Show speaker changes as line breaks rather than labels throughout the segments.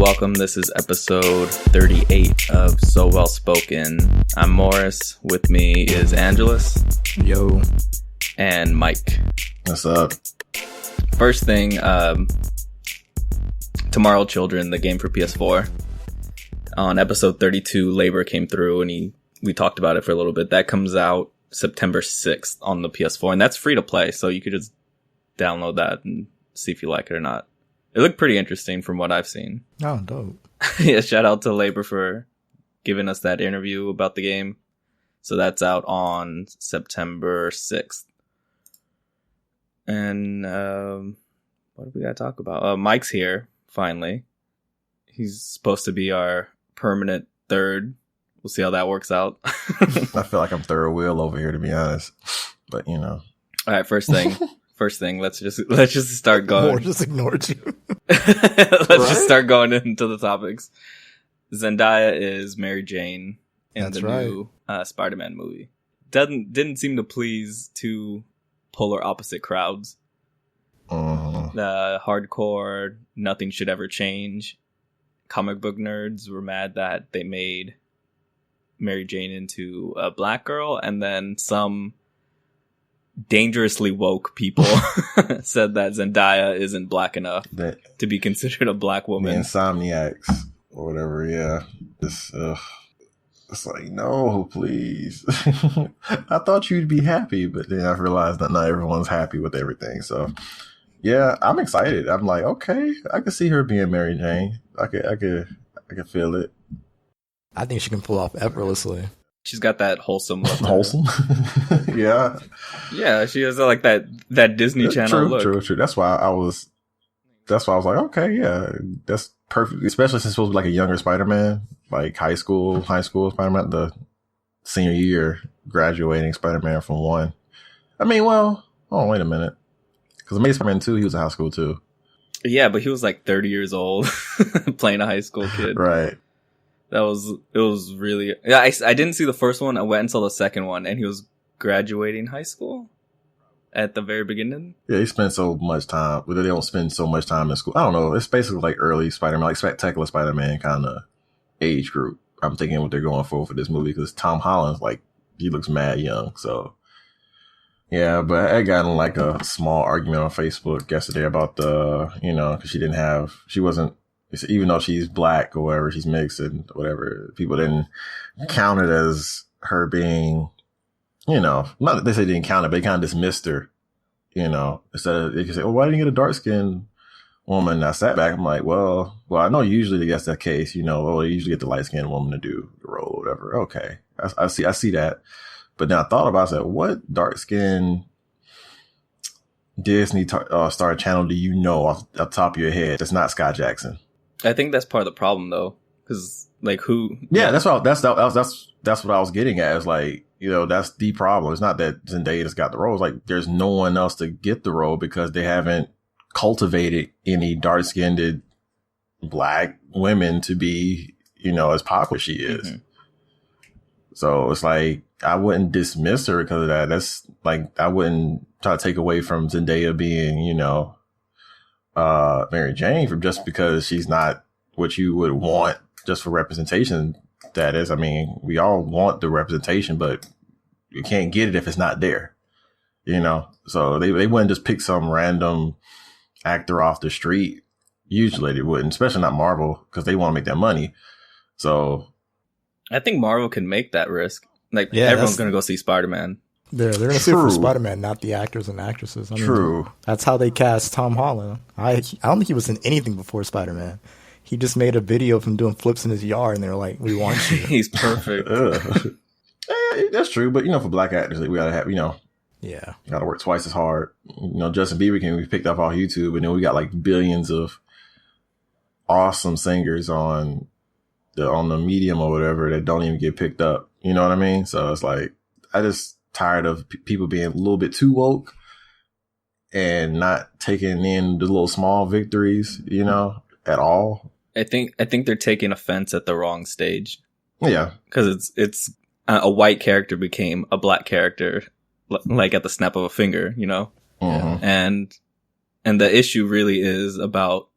welcome. This is episode 38 of So Well Spoken. I'm Moris. With me is Angelus.
Yo.
And Mike.
What's up?
First thing, Tomorrow Children, the game for PS4. On episode 32, Labor came through and we talked about it for a little bit. That comes out September 6th on the PS4, and that's free to play, so you could just download that and see if you like it or not. It looked pretty interesting from what I've seen.
Oh, dope.
Yeah, shout out to Labor for giving us that interview about the game. So that's out on September 6th. And what do we got to talk about? Mike's here, finally. He's supposed to be our permanent third. We'll see how that works out.
I feel like I'm third wheel over here, to be honest. But, you know.
All right, first thing, let's just start going.
Or just ignored you.
Just start going into the topics. Zendaya is Mary Jane in new Spider-Man movie. Didn't seem to please two polar opposite crowds. The hardcore, nothing should ever change. Comic book nerds were mad that they made Mary Jane into a black girl, and then some dangerously woke people said that Zendaya isn't black enough to be considered a black woman.
The Insomniacs or whatever, yeah. It's like, no, please. I thought you'd be happy, but then I realized that not everyone's happy with everything. So, yeah, I'm excited. I'm like, okay, I can see her being Mary Jane. I could feel it.
I think she can pull off effortlessly.
She's got that wholesome look.
Wholesome? Yeah.
Yeah, she has like that Disney Channel look.
True. That's why I was like, okay, yeah, that's perfect. Especially since it's supposed to be like a younger Spider-Man, like high school Spider-Man, the senior year graduating Spider-Man from 1. I mean, well, wait a minute. Because Amazing Spider-Man 2, he was in high school too.
Yeah, but he was like 30 years old playing a high school kid.
Right.
It was really... Yeah, I didn't see the first one. I went until the second one, and he was graduating high school at the very beginning.
Yeah, he spent so much time... But they don't spend so much time in school. I don't know. It's basically like early Spider-Man, like Spectacular Spider-Man kind of age group. I'm thinking what they're going for this movie, because Tom Holland's like... He looks mad young, so... Yeah, but I got in like a small argument on Facebook yesterday about because she wasn't... Even though she's black or whatever, she's mixed and whatever, people didn't count it as her being, not that they say they didn't count it, but they kind of dismissed her, instead of, they could say, oh, why didn't you get a dark skinned woman? And I sat back, I'm like, well, I know usually that's the case, they usually get the light skinned woman to do the role or whatever. Okay. I see that. But then I thought about it, I said, what dark skinned Disney Star Channel do you know off the top of your head that's not Scott Jackson?
I think that's part of the problem, though, because like who?
Yeah, that's what I was getting at. Is like, that's the problem. It's not that Zendaya just got the role. It's like there's no one else to get the role because they haven't cultivated any dark skinned black women to be, as popular as she is. Mm-hmm. So it's like I wouldn't dismiss her because of that. That's like I wouldn't try to take away from Zendaya being, Mary Jane from just because she's not what you would want just for representation status. I mean, we all want the representation, but you can't get it if it's not there, so they wouldn't just pick some random actor off the street. Usually they wouldn't, especially not Marvel, because they want to make that money. So
I think Marvel can make that risk. Like, everyone's going to go see Spider-Man.
They're going to see it for Spider-Man, not the actors and actresses. I mean,
True.
That's how they cast Tom Holland. I don't think he was in anything before Spider-Man. He just made a video of him doing flips in his yard, and they're like, we want you.
He's perfect.
That's true, but, for black actors, we got to have,
yeah, got
to work twice as hard. Justin Bieber can be picked up off YouTube, and then we got like billions of awesome singers on the medium or whatever that don't even get picked up. You know what I mean? So it's like, I just tired of people being a little bit too woke and not taking in the little small victories, at all.
I think they're taking offense at the wrong stage.
Yeah.
Because it's a white character became a black character, like at the snap of a finger, Mm-hmm. And the issue really is about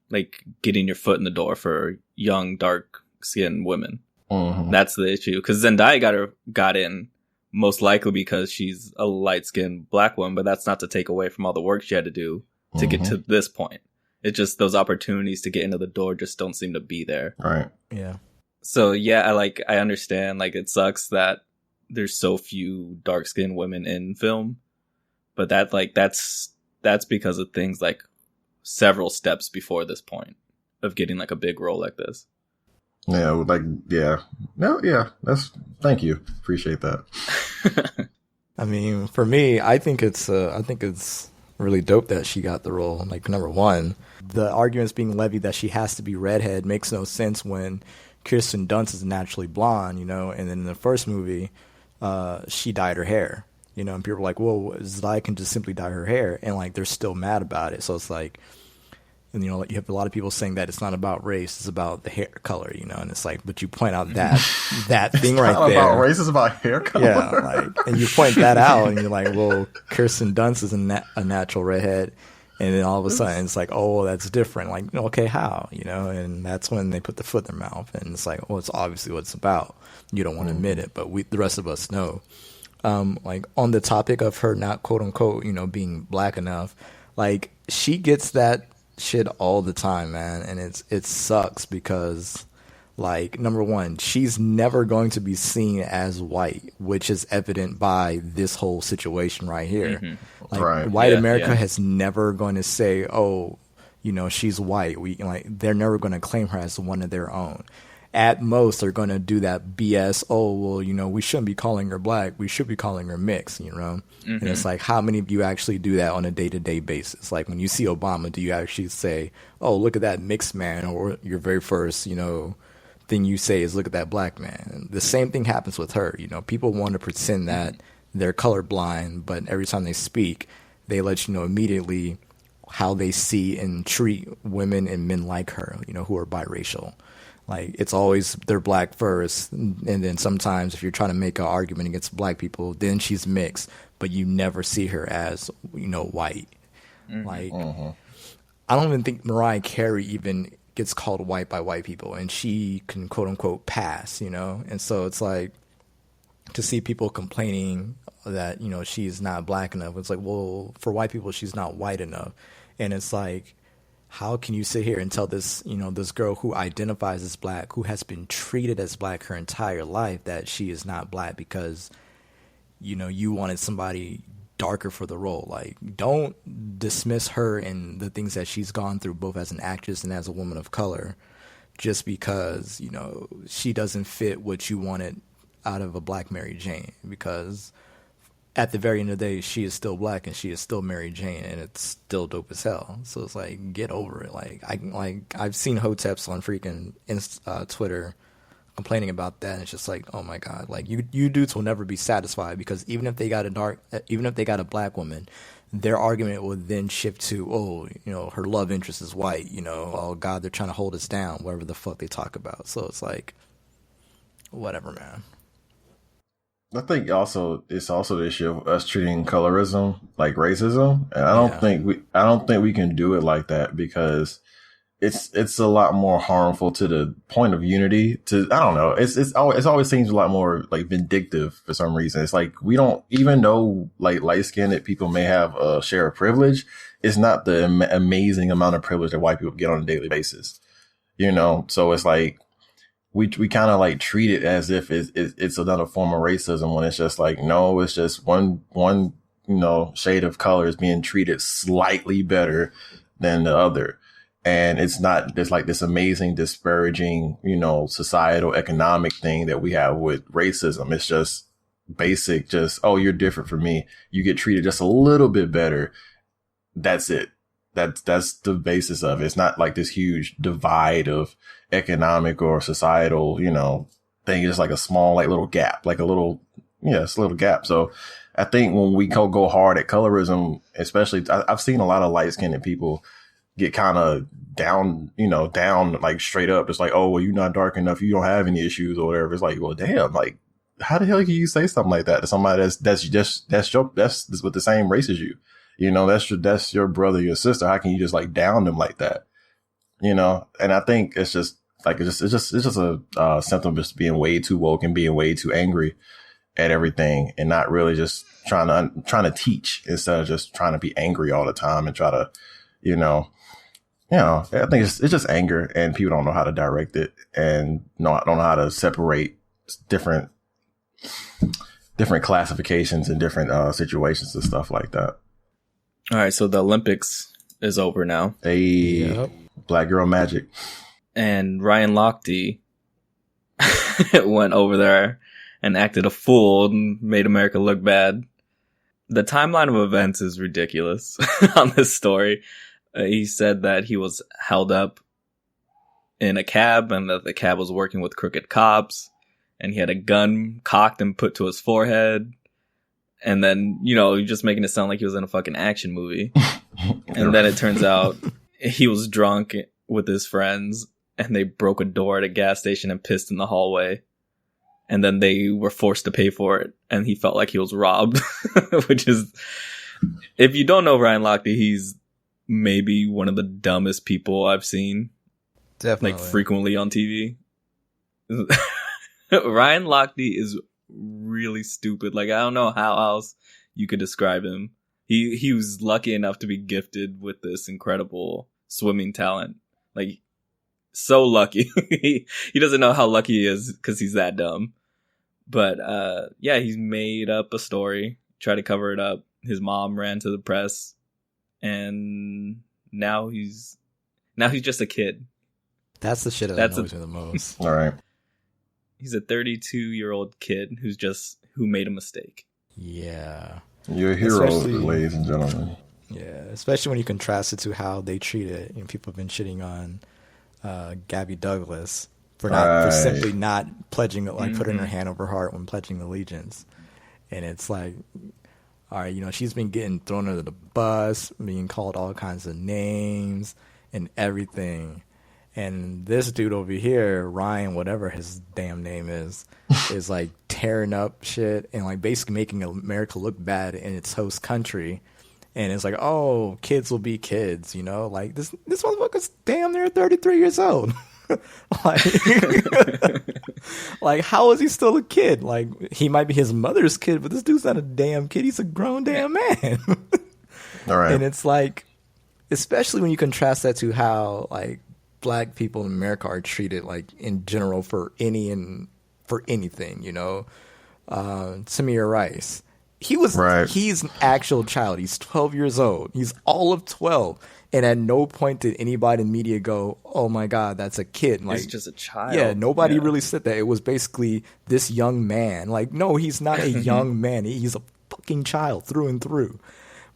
like getting your foot in the door for young, dark skinned women.
Mm-hmm.
That's the issue. Because Zendaya got in most likely because she's a light skinned black woman, but that's not to take away from all the work she had to do to get to this point. It's just those opportunities to get into the door just don't seem to be there.
Right.
Yeah.
So yeah, I understand. Like, it sucks that there's so few dark skinned women in film, but that's because of things like several steps before this point of getting like a big role like this.
Yeah, thank you. Appreciate that.
I mean, for me, I think it's really dope that she got the role. Like, number one, the arguments being levied that she has to be redhead makes no sense when Kirsten Dunst is naturally blonde, you know, and then in the first movie, she dyed her hair, you know, and people are like, well, Zendaya can just simply dye her hair, and like they're still mad about it. So it's like, and you know, you have a lot of people saying that it's not about race, it's about the hair color, you know, and it's like, but you point out that thing right there. It's not
about race, it's about hair color.
Yeah, like, and you point that out, and you're like, well, Kirsten Dunst is a natural redhead, and then all of a sudden it's like, oh, that's different. Like, okay, how, you know? And that's when they put the foot in their mouth, and it's like, well, it's obviously what it's about. You don't want to admit it, but the rest of us know. Like, on the topic of her not quote unquote, you know, being black enough, like, she gets that shit all the time, man, and it sucks because, like, number one, she's never going to be seen as white, which is evident by this whole situation right here. Mm-hmm. Like, white America has never going to say, oh, you know, she's white. They're never going to claim her as one of their own. At most, they're going to do that BS, oh, well, you know, we shouldn't be calling her black, we should be calling her mixed, you know? Mm-hmm. And it's like, how many of you actually do that on a day-to-day basis? Like, when you see Obama, do you actually say, oh, look at that mixed man? Or your very first, you know, thing you say is, look at that black man. And the same thing happens with her. You know, people want to pretend that they're colorblind, but every time they speak, they let you know immediately how they see and treat women and men like her, you know, who are biracial. Like, it's always they're black first, and then sometimes if you're trying to make an argument against black people, then she's mixed, but you never see her as, you know, white. Mm-hmm. Like, I don't even think Mariah Carey even gets called white by white people, and she can quote unquote pass, you know? And so it's like, to see people complaining that, you know, she's not black enough, it's like, well, for white people, she's not white enough. And it's like, how can you sit here and tell this, you know, this girl who identifies as black, who has been treated as black her entire life, that she is not black because, you know, you wanted somebody darker for the role? Like, don't dismiss her and the things that she's gone through, both as an actress and as a woman of color, just because, you know, she doesn't fit what you wanted out of a black Mary Jane. Because at the very end of the day, she is still black and she is still Mary Jane, and it's still dope as hell. So it's like, get over it. I've seen Hoteps on freaking Twitter complaining about that, and it's just like, oh my god, like, you dudes will never be satisfied, because even if they got a black woman, their argument will then shift to, oh, you know, her love interest is white, you know, oh god, they're trying to hold us down, whatever the fuck they talk about. So it's like, whatever, man.
I think it's also the issue of us treating colorism like racism, and I don't think we can do it like that, because it's a lot more harmful to the point of unity. I don't know. It always seems a lot more like vindictive for some reason. It's like, we don't, even though like light-skinned people may have a share of privilege, it's not the amazing amount of privilege that white people get on a daily basis. You know, so it's like, we kind of like treat it as if it's another form of racism, when it's just like, no, it's just one, you know, shade of color is being treated slightly better than the other. And it's not just like this amazing, disparaging, you know, societal economic thing that we have with racism. It's just basic, just, oh, you're different from me, you get treated just a little bit better. That's it. That's the basis of it. It's not like this huge divide of economic or societal, you know, thing. It's like a small, like little gap, it's a little gap. So I think when we go hard at colorism, especially, I've seen a lot of light-skinned people get kind of down like straight up. It's like, oh, well, you're not dark enough, you don't have any issues or whatever. It's like, well, damn, like, how the hell can you say something like that to somebody that's with the same race as you? You know, that's your brother, your sister. How can you just like down them like that? you know, and I think it's just like, it's just a symptom of just being way too woke and being way too angry at everything and not really just trying to teach instead of just trying to be angry all the time and try to, I think it's just anger and people don't know how to direct it and don't know how to separate different classifications and different situations and stuff like that.
All right, so the Olympics is over now.
Yep. Black girl magic.
And Ryan Lochte went over there and acted a fool and made America look bad. The timeline of events is ridiculous on this story. He said that he was held up in a cab and that the cab was working with crooked cops and he had a gun cocked and put to his forehead. And then, just making it sound like he was in a fucking action movie. And then it turns out he was drunk with his friends and they broke a door at a gas station and pissed in the hallway. And then they were forced to pay for it. And he felt like he was robbed, which is, if you don't know Ryan Lochte, he's maybe one of the dumbest people I've seen.
Definitely.
Like frequently on TV. Ryan Lochte is really stupid. Like, I don't know how else you could describe him. He was lucky enough to be gifted with this incredible swimming talent. Like, so lucky. He doesn't know how lucky he is because he's that dumb. But he's made up a story, tried to cover it up. His mom ran to the press, and now he's just a kid.
That's the shit that annoys me the most.
All right.
He's a 32-year-old kid who made a mistake.
Yeah.
You're a hero, ladies and gentlemen.
Yeah, especially when you contrast it to how they treat it. People have been shitting on Gabby Douglas for simply not pledging, like putting her hand over her heart when pledging allegiance. And it's like, all right, she's been getting thrown under the bus, being called all kinds of names and everything. And this dude over here, Ryan, whatever his damn name is like tearing up shit and like basically making America look bad in its host country. And it's like, oh, kids will be kids, like this motherfucker's damn near 33 years old. like how is he still a kid? Like, he might be his mother's kid, but this dude's not a damn kid. He's a grown damn man.
All right.
And it's like, especially when you contrast that to how like Black people in America are treated, like in general for anything, Samir Rice. He's an actual child. He's 12 years old. He's all of 12. And at no point did anybody in the media go, oh my God, that's a kid. Like,
he's just a child.
Yeah, nobody really said that. It was basically this young man. Like, no, he's not a young man. He's a fucking child through and through.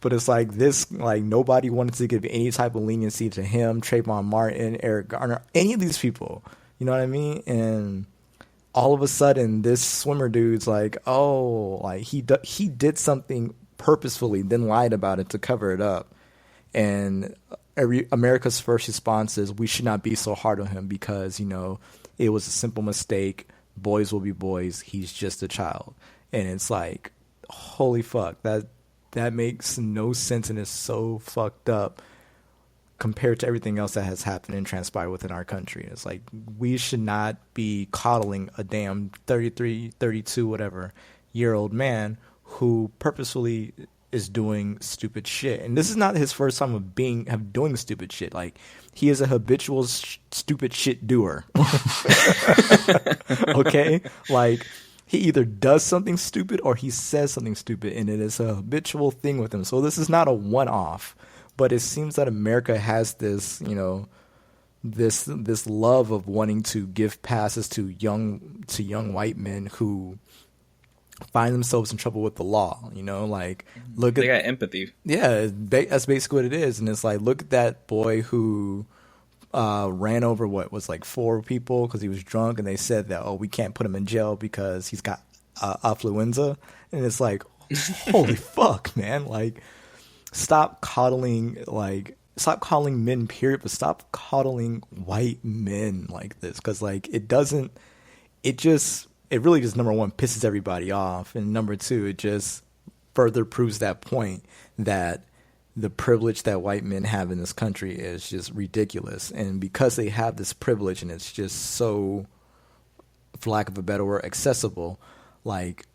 But it's like this, like nobody wanted to give any type of leniency to him, Trayvon Martin, Eric Garner, any of these people. You know what I mean? And all of a sudden, this swimmer dude's like, oh, like he did something purposefully, then lied about it to cover it up. And America's first response is, we should not be so hard on him because, it was a simple mistake. Boys will be boys. He's just a child. And it's like, holy fuck, that makes no sense and is so fucked up compared to everything else that has happened and transpired within our country. It's like, we should not be coddling a damn 33, 32, whatever year-old man who purposefully is doing stupid shit. And this is not his first time of doing stupid shit. Like, he is a habitual stupid shit doer. Okay? Like, he either does something stupid or he says something stupid, and it is a habitual thing with him. So this is not a one-off, but it seems that America has this, this love of wanting to give passes to young white men who find themselves in trouble with the law. Like,
they got empathy.
Yeah, that's basically what it is. And it's like, look at that boy who ran over what was like 4 people because he was drunk, and they said that, oh, we can't put him in jail because he's got affluenza. And it's like, holy fuck, man. Like, stop coddling men, period, but stop coddling white men like this, because like it really just, number one, pisses everybody off, and number two, it just further proves that point that the privilege that white men have in this country is just ridiculous. And because they have this privilege and it's just so, for lack of a better word, accessible, like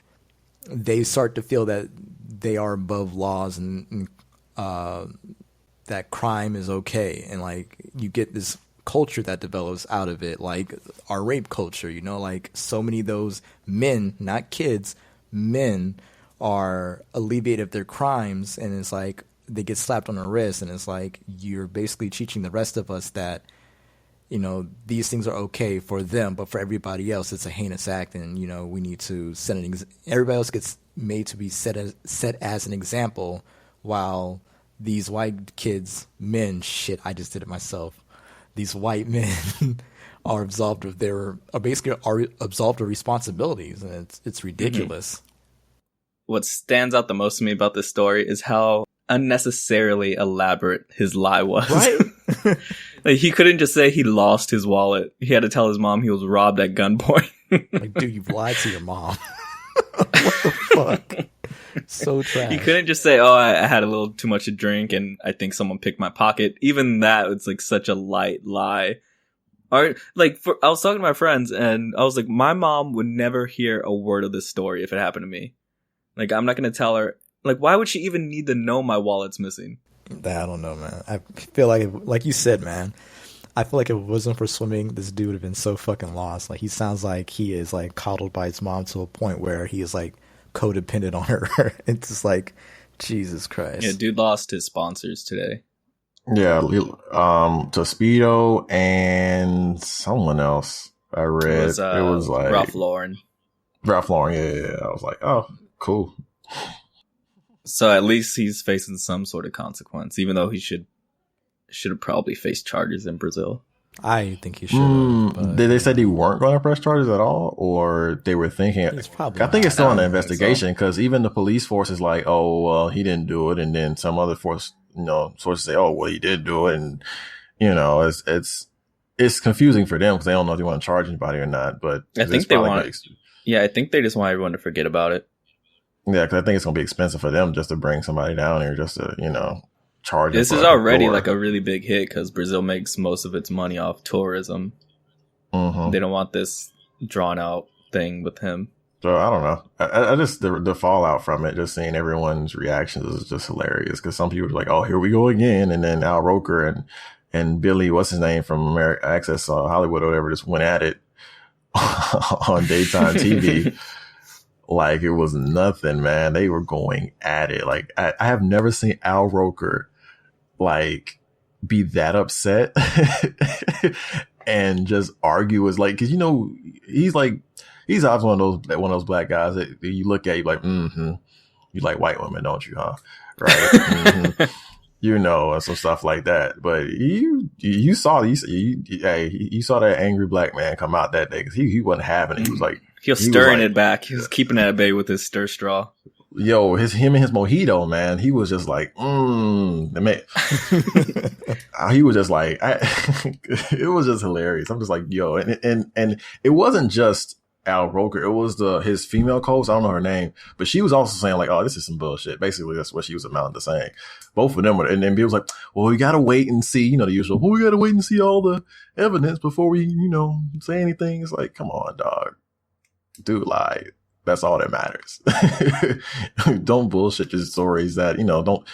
they start to feel that they are above laws and that crime is okay. And like you get this culture that develops out of it, like our rape culture, you know, like so many of those men, not kids, men are alleviated of their crimes, and it's like they get slapped on the wrist, and it's like you're basically teaching the rest of us that, you know, these things are okay for them, but for everybody else it's a heinous act, and you know we need to set everybody else gets made to be set as an example, while these white kids, men, shit, I just did it myself. These white men are absolved of responsibilities, and it's ridiculous.
Mm-hmm. What stands out the most to me about this story is how unnecessarily elaborate his lie was.
Right?
Like, he couldn't just say he lost his wallet. He had to tell his mom he was robbed at gunpoint.
Like, dude, you've lied to your mom. What the fuck? So trash.
He couldn't just say, oh, I had a little too much to drink and I think someone picked my pocket. Even that, it's like such a light lie. Or like, I was talking to my friends and I was like, my mom would never hear a word of this story if it happened to me. Like, I'm not going to tell her. Like, why would she even need to know my wallet's missing?
I don't know, man. I feel like you said, man, I feel like if it wasn't for swimming, this dude would have been so fucking lost. Like, he sounds like he is like coddled by his mom to a point where he is like codependent on her. It's just like, Jesus Christ.
Yeah, dude lost his sponsors today.
Yeah, to Speedo and someone else. I read it was like
Ralph Lauren.
Ralph Lauren, yeah. I was like, oh, cool.
So at least he's facing some sort of consequence, even though he should have probably faced charges in Brazil.
I think he should have.
Did they say they weren't going to press charges at all, or they were thinking? I think it's still in the investigation, because even the police force is like, oh, well, he didn't do it, and then some other force, you know, sources say, oh, well, he did do it, and you know, it's confusing for them because they don't know if they want to charge anybody or not. But
I think they want. Yeah, I think they just want everyone to forget about it.
Yeah, because I think it's going to be expensive for them just to bring somebody down here just to, you know, charge.
This is already like a really big hit because Brazil makes most of its money off tourism. Mm-hmm. They don't want this drawn out thing with him.
So I don't know. I just the fallout from it, just seeing everyone's reactions is just hilarious. Because some people are like, "Oh, here we go again," and then Al Roker and Billy, what's his name from America Access Hollywood or whatever, just went at it on daytime TV. Like it was nothing, man. They were going at it. Like I have never seen Al Roker like be that upset and just argue as like, because you know he's obviously one of those black guys that you look at, you like, you like white women, don't you, huh? Right? Mm-hmm. You know, and some stuff like that. But you saw that angry black man come out that day because he wasn't having it. He was like.
He was stirring it back. He was keeping it at bay with his stir straw.
Yo, him and his mojito, man. He was just like, man. He was just like, it was just hilarious. I'm just like, yo, and it wasn't just Al Roker. It was his female co-host. I don't know her name, but she was also saying like, oh, this is some bullshit. Basically, that's what she was amounting to saying. Both of them were, and then Bill was like, well, we gotta wait and see, you know, the usual. Well, we gotta wait and see all the evidence before we, you know, say anything. It's like, come on, dog. Dude lied. That's all that matters. Don't bullshit your stories that, you know, don't,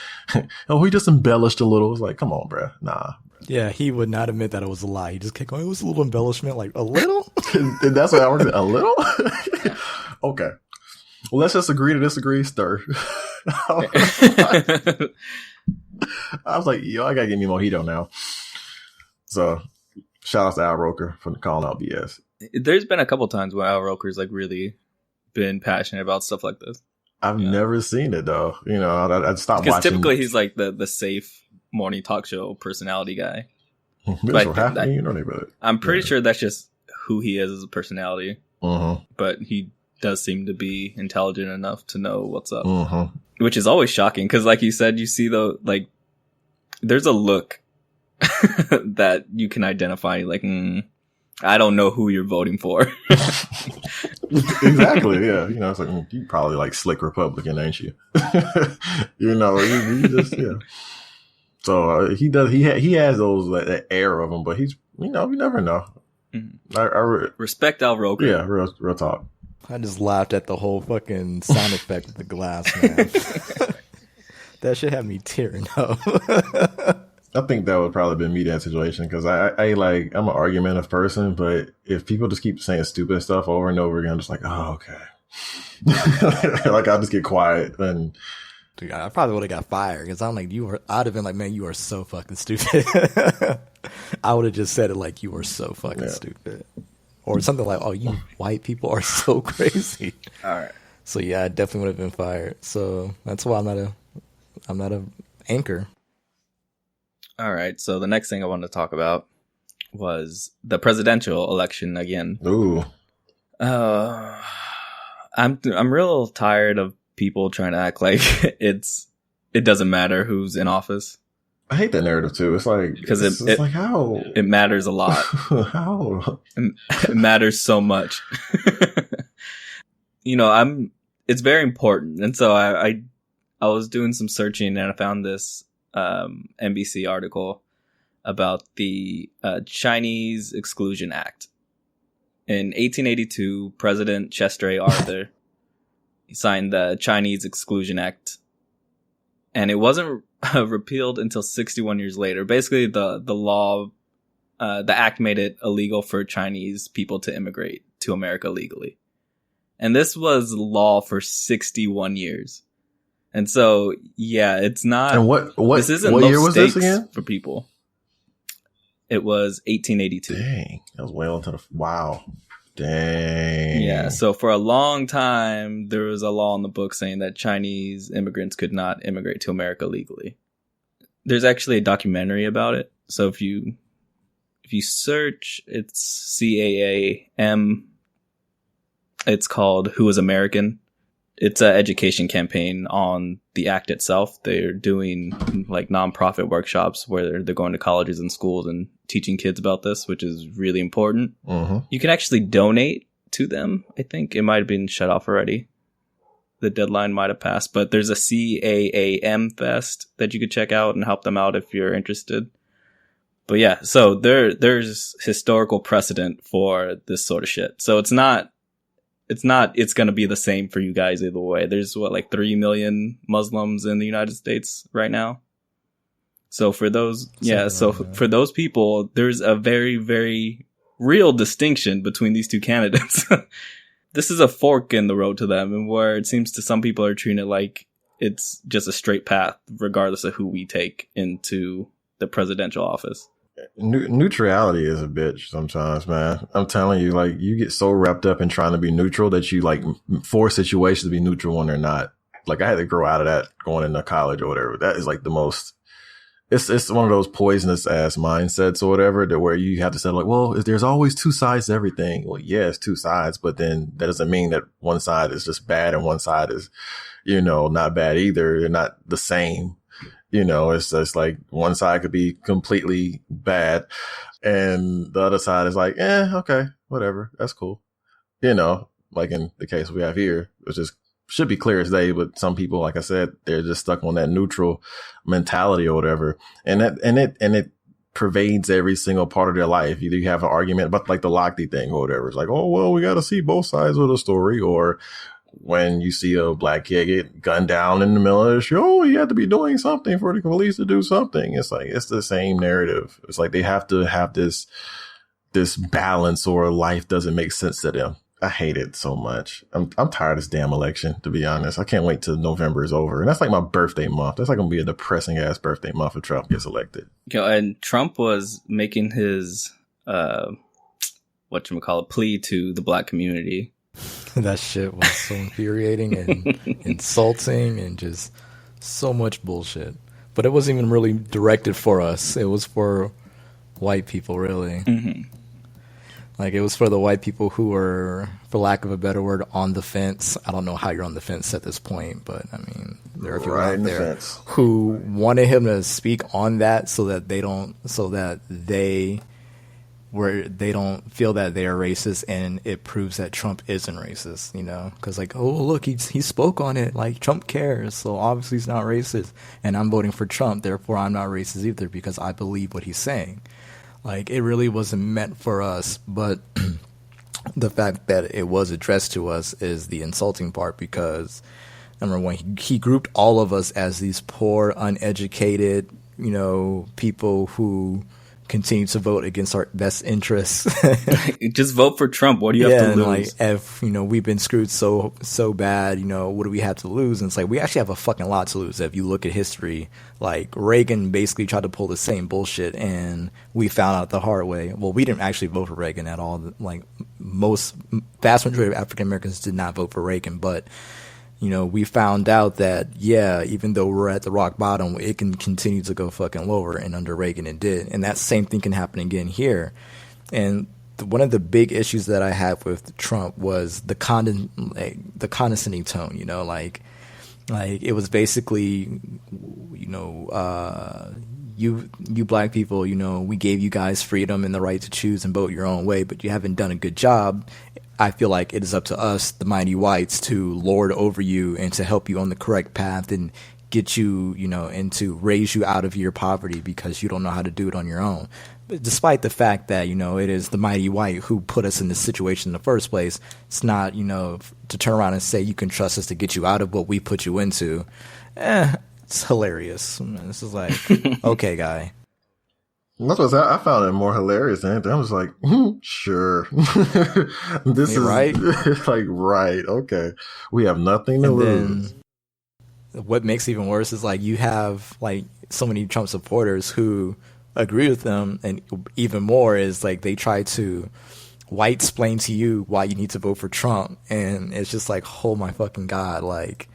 oh, he just embellished a little. It's like, come on, bro. Nah.
Yeah, he would not admit that it was a lie. He just kept going, it was a little embellishment, like a little?
And that's what I was, a little? Okay. Well, let's just agree to disagree, stir. I was like, yo, I gotta get me mojito now. So, shout out to Al Roker for calling out BS.
There's been a couple times where Al Roker's like really been passionate about stuff like this.
I've never seen it though. You know, I stopped watching.
Because typically he's like the safe morning talk show personality guy. I'm pretty sure that's just who he is as a personality. Mm-hmm. But he does seem to be intelligent enough to know what's up, which is always shocking. Because like you said, you see there's a look that you can identify. Like, I don't know who you're voting for.
Exactly. Yeah. You know, it's like, you probably like slick Republican, ain't you? You know, you just, yeah. So he does. He has those that air of him, but he's you never know.
Mm-hmm.
I
respect Al Roker.
Yeah, real talk.
I just laughed at the whole fucking sound effect of the glass, man. That should have me tearing up.
I think that would probably be me that situation because I'm an argumentative person, but if people just keep saying stupid stuff over and over again, I'm just like, oh, okay. Like I'll just get quiet and.
Dude, I probably would have got fired because I'm like, I'd have been like, man, you are so fucking stupid. I would have just said it like, you are so fucking stupid. Or something like, oh, you white people are so crazy.
All right.
So yeah, I definitely would have been fired. So that's why I'm not a anchor.
All right. So the next thing I wanted to talk about was the presidential election again.
Ooh.
I'm real tired of people trying to act like it doesn't matter who's in office.
I hate that narrative too. It's like
because
it's like how
it matters a lot.
How
it matters so much. It's very important, and so I was doing some searching and I found this NBC article about the Chinese Exclusion Act. In 1882, President Chester Arthur signed the Chinese Exclusion Act, and it wasn't repealed until 61 years later. Basically, the law, the act made it illegal for Chinese people to immigrate to America legally. And this was law for 61 years. And so, yeah, it's not.
And what
this isn't
what
low
year was
stakes
this again?
for people. It was 1882.
Dang, that was well into the wow. Dang.
Yeah, so for a long time, there was a law in the book saying that Chinese immigrants could not immigrate to America legally. There's actually a documentary about it. So if you search, it's CAAM. It's called Who is American? It's an education campaign on the act itself. They're doing like nonprofit workshops where they're going to colleges and schools and teaching kids about this, which is really important.
Mm-hmm.
You can actually donate to them. I think it might have been shut off already. The deadline might have passed, but there's a CAAM Fest that you could check out and help them out if you're interested. But yeah, so there's historical precedent for this sort of shit. So it's going to be the same for you guys either way. There's 3 million Muslims in the United States right now. So for those, for those people, there's a very, very real distinction between these two candidates. This is a fork in the road to them, and where it seems to some people are treating it like it's just a straight path, regardless of who we take into the presidential office.
Neutrality is a bitch sometimes, man. I'm telling you, like, you get so wrapped up in trying to be neutral that you like force situations to be neutral when they're not. Like, I had to grow out of that going into college or whatever. That is like the most. It's one of those poisonous ass mindsets or whatever that where you have to say like, well, there's always two sides to everything. Well, yeah, it's two sides, but then that doesn't mean that one side is just bad and one side is, not bad either. They're not the same. It's just like one side could be completely bad and the other side is like, okay, whatever. That's cool. Like in the case we have here, which is should be clear as day, but some people, like I said, they're just stuck on that neutral mentality or whatever. And it pervades every single part of their life. Either you have an argument about like the Lochte thing or whatever. It's like, oh, well, we got to see both sides of the story. Or when you see a black kid get gunned down in the middle of the show, you have to be doing something for the police to do something. It's like, it's the same narrative. It's like they have to have this balance or life doesn't make sense to them. I hate it so much. I'm tired of this damn election, to be honest. I can't wait till November is over. And that's like my birthday month. That's like going to be a depressing ass birthday month if Trump gets elected.
And Trump was making his, plea to the black community.
That shit was so infuriating and insulting and just so much bullshit. But it wasn't even really directed for us. It was for white people, really. Mm-hmm. Like, it was for the white people who were, for lack of a better word, on the fence. I don't know how you're on the fence at this point, but I mean, there are people out there who wanted him to speak on that so that they where they don't feel that they are racist, and it proves that Trump isn't racist, you know, because like, oh, look, he spoke on it, like Trump cares, so obviously he's not racist, and I'm voting for Trump, therefore I'm not racist either because I believe what he's saying. Like, it really wasn't meant for us, but the fact that it was addressed to us is the insulting part, because number one, he grouped all of us as these poor, uneducated, you know, people who continue to vote against our best interests.
Just vote for Trump. What do you have to lose?
Like, if, you know, we've been screwed so bad, you know, what do we have to lose? And it's like, we actually have a fucking lot to lose. If you look at history, like, Reagan basically tried to pull the same bullshit, and we found out the hard way. Well, we didn't actually vote for Reagan at all. Like, vast majority of African Americans did not vote for Reagan, but you know, we found out that, yeah, even though we're at the rock bottom, it can continue to go fucking lower, and under Reagan it did. And that same thing can happen again here. And one of the big issues that I have with Trump was the condescending tone, you know, like it was basically, you know, you black people, you know, we gave you guys freedom and the right to choose and vote your own way, but you haven't done a good job. I feel like it is up to us, the mighty whites, to lord over you and to help you on the correct path and get you, you know, and to raise you out of your poverty because you don't know how to do it on your own. But despite the fact that, you know, it is the mighty white who put us in this situation in the first place, it's not, you know, to turn around and say you can trust us to get you out of what we put you into. It's hilarious. This is like, okay, guy.
That's what I found it more hilarious than anything. I was like, sure. This is
right.
Like, right. Okay. We have nothing to lose.
What makes it even worse is like you have like so many Trump supporters who agree with them. And even more is like they try to white explain to you why you need to vote for Trump. And it's just like, oh my fucking God. Like,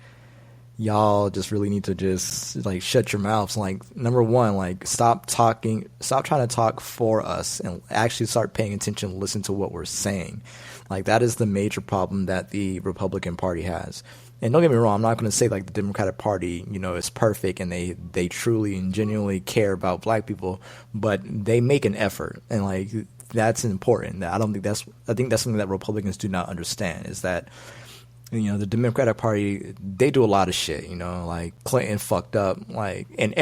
y'all just really need to just like shut your mouths. Like, number one, like stop trying to talk for us and actually start paying attention and listen to what we're saying. Like, that is the major problem that the Republican Party has. And don't get me wrong, I'm not going to say like the Democratic Party, you know, is perfect and they truly and genuinely care about black people, but they make an effort, and like that's important. I think that's something that Republicans do not understand, is that, you know, the Democratic Party, they do a lot of shit, you know, like Clinton fucked up, like, and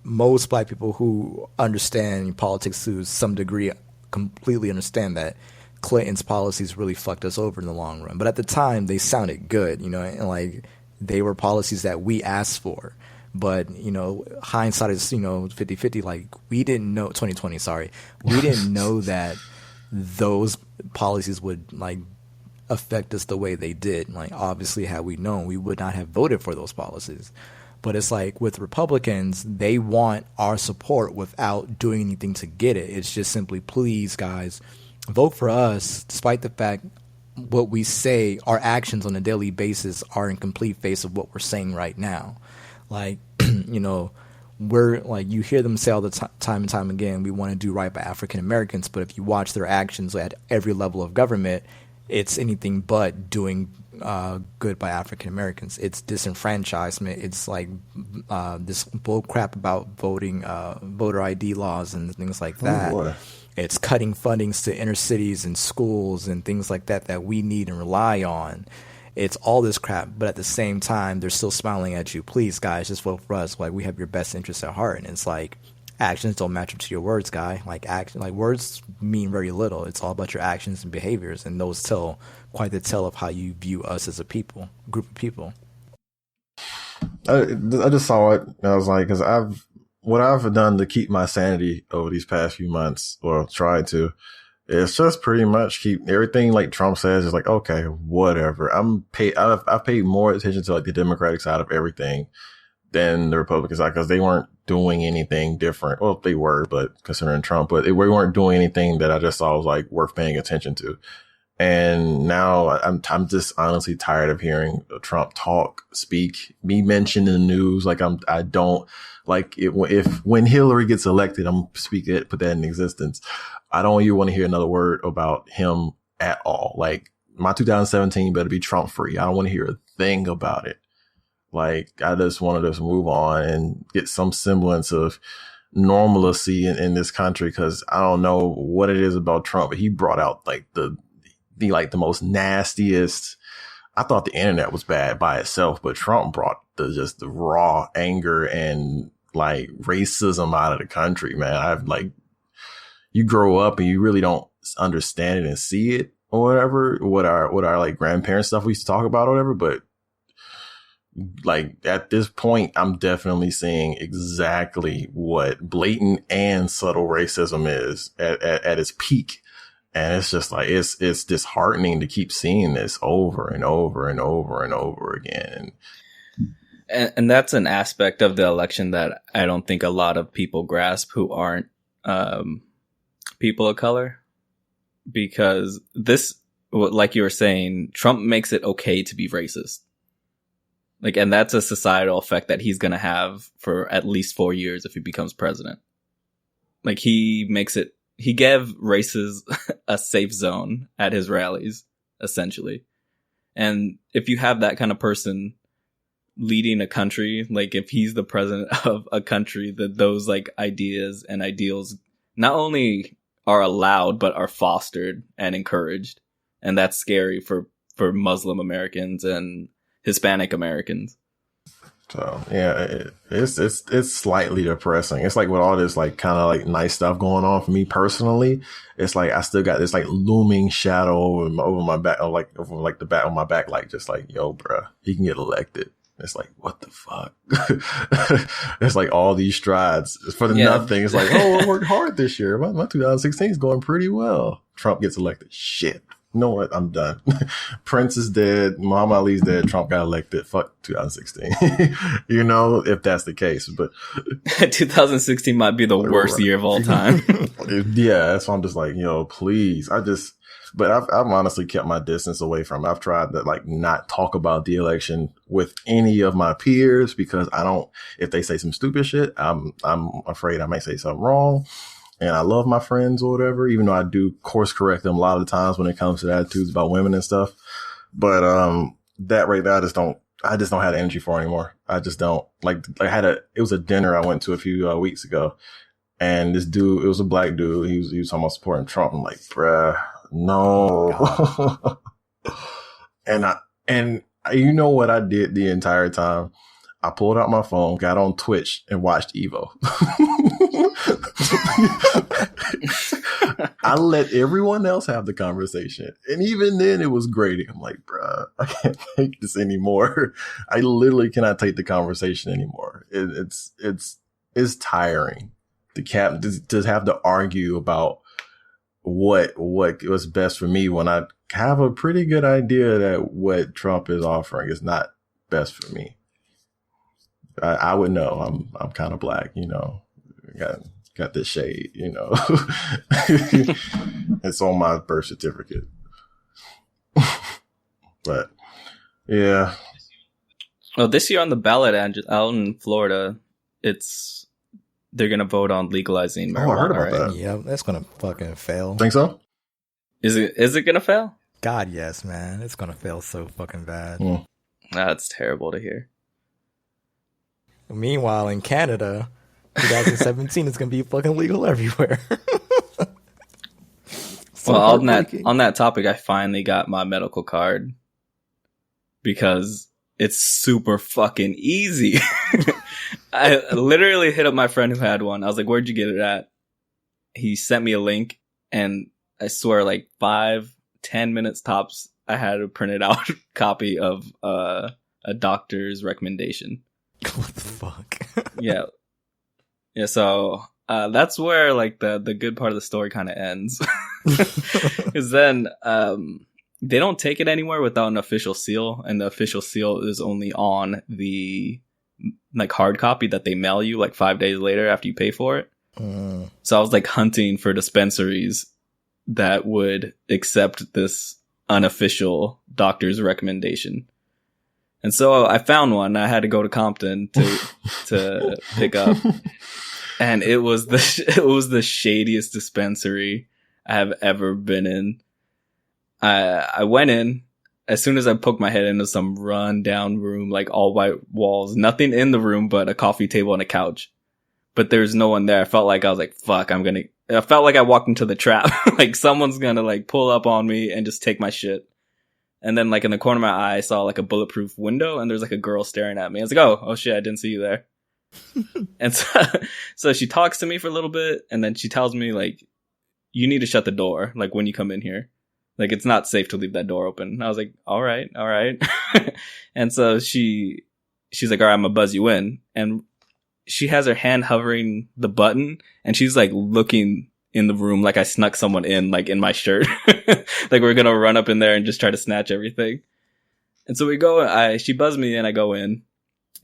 most black people who understand politics to some degree completely understand that Clinton's policies really fucked us over in the long run. But at the time, they sounded good, you know, and like they were policies that we asked for. But, you know, hindsight is, you know, 50-50. Like, we didn't know, 2020, sorry. We didn't know that those policies would, like, affect us the way they did. Like, obviously, had we known, we would not have voted for those policies. But it's like with Republicans, they want our support without doing anything to get it. It's just simply, please, guys, vote for us, despite the fact what we say, our actions on a daily basis are in complete face of what we're saying right now. Like, you know, we're like, you hear them say all the time and time again, we want to do right by African Americans. But if you watch their actions at every level of government, it's anything but doing good by African Americans. It's disenfranchisement. It's like this bull crap about voting, voter ID laws and things like that.
Oh,
it's cutting fundings to inner cities and schools and things like that that we need and rely on. It's all this crap, but at the same time, they're still smiling at you. Please, guys, just vote for us. Like, we have your best interests at heart. And it's like, actions don't match up to your words, guy. Like, words mean very little. It's all about your actions and behaviors, and those tell quite the tale of how you view us as a people, group of people.
I just saw it, and I was like, because what I've done to keep my sanity over these past few months, or tried to, it's just pretty much keep everything like Trump says is like, okay, whatever. I've paid more attention to like the Democratic side of everything than the Republican side, because they weren't doing anything different. Well, they were, but considering Trump, but we weren't doing anything that I just saw was like worth paying attention to. And now I'm just honestly tired of hearing Trump speak, be mentioned in the news. Like I don't like it. When Hillary gets elected, I'm put that in existence. I don't even want to hear another word about him at all. Like, my 2017 better be Trump free. I don't want to hear a thing about it. Like, I just want to just move on and get some semblance of normalcy in this country, because I don't know what it is about Trump, but he brought out like the most nastiest. I thought the internet was bad by itself, but Trump brought the raw anger and like racism out of the country, man. I've like, you grow up and you really don't understand it and see it or whatever, what our like grandparents stuff we used to talk about or whatever. But like at this point, I'm definitely seeing exactly what blatant and subtle racism is at its peak. And it's just like, it's disheartening to keep seeing this over and over and over and over again.
And that's an aspect of the election that I don't think a lot of people grasp who aren't people of color, because this, like you were saying, Trump makes it okay to be racist. Like, and that's a societal effect that he's going to have for at least 4 years if he becomes president. Like, he gave races a safe zone at his rallies, essentially. And if you have that kind of person leading a country, like if he's the president of a country, that those like ideas and ideals not only are allowed, but are fostered and encouraged. And that's scary for Muslim Americans and Hispanic Americans.
So yeah, it's slightly depressing. It's like with all this like kind of like nice stuff going on for me personally, it's like I still got this like looming shadow over my back, over the back of my back, like just like, yo, bruh, he can get elected. It's like, what the fuck? It's like all these strides for the nothing. It's like, oh, I worked hard this year. My 2016 is going pretty well. Trump gets elected. Shit. You know what? I'm done. Prince is dead. Muhammad Ali's dead. Trump got elected. Fuck 2016. You know, if that's the case. But
2016 might be the worst year of all time.
Yeah, that's why I'm just like, please. But I've honestly kept my distance away from it. I've tried to like not talk about the election with any of my peers, because if they say some stupid shit, I'm afraid I might say something wrong. And I love my friends or whatever, even though I do course correct them a lot of the times when it comes to attitudes about women and stuff. But that right there, I just don't have the energy for anymore. I just don't. Like it was a dinner I went to a few weeks ago, and this dude, it was a black dude, he was talking about supporting Trump. I'm like, bruh, no. Oh, and you know what I did the entire time? I pulled out my phone, got on Twitch, and watched Evo. I let everyone else have the conversation. And even then, it was grating. I'm like, bruh, I can't take this anymore. I literally cannot take the conversation anymore. It's tiring to have to argue about what was best for me when I have a pretty good idea that what Trump is offering is not best for me. I would know. I'm kind of black, got this shade, It's on my birth certificate. But yeah.
Well, this year on the ballot out in Florida, they're gonna vote on legalizing marijuana.
Oh, I heard about that.
Yeah, that's gonna fucking fail.
Think so?
Is it gonna fail?
God, yes, man. It's gonna fail so fucking bad.
That's terrible to hear.
Meanwhile, in Canada, 2017 is going to be fucking legal everywhere.
Well, on that topic, I finally got my medical card because it's super fucking easy. I literally hit up my friend who had one. I was like, "Where'd you get it at?" He sent me a link, and I swear, like 5-10 minutes tops, I had a printed out copy of a doctor's recommendation.
What the fuck?
Yeah. So that's where like the good part of the story kind of ends, because then they don't take it anywhere without an official seal, and the official seal is only on the like hard copy that they mail you like 5 days later after you pay for it. So I was like hunting for dispensaries that would accept this unofficial doctor's recommendation. And so I found one. I had to go to Compton to pick up, and it was the shadiest dispensary I have ever been in. I went in as soon as I poked my head into some run down room, like all white walls, nothing in the room but a coffee table and a couch. but there's no one there. I felt like I was like, fuck, I felt like I walked into the trap. Like someone's gonna like pull up on me and just take my shit. And then like in the corner of my eye, I saw like a bulletproof window and there's like a girl staring at me. I was like, oh shit, I didn't see you there. And so she talks to me for a little bit and then she tells me like, you need to shut the door. Like when you come in here, like it's not safe to leave that door open. And I was like, all right. And so she's like, all right, I'm gonna buzz you in. And she has her hand hovering the button and she's like looking in the room like I snuck someone in, like in my shirt. Like we're gonna run up in there and just try to snatch everything. And so we go, she buzzed me and I go in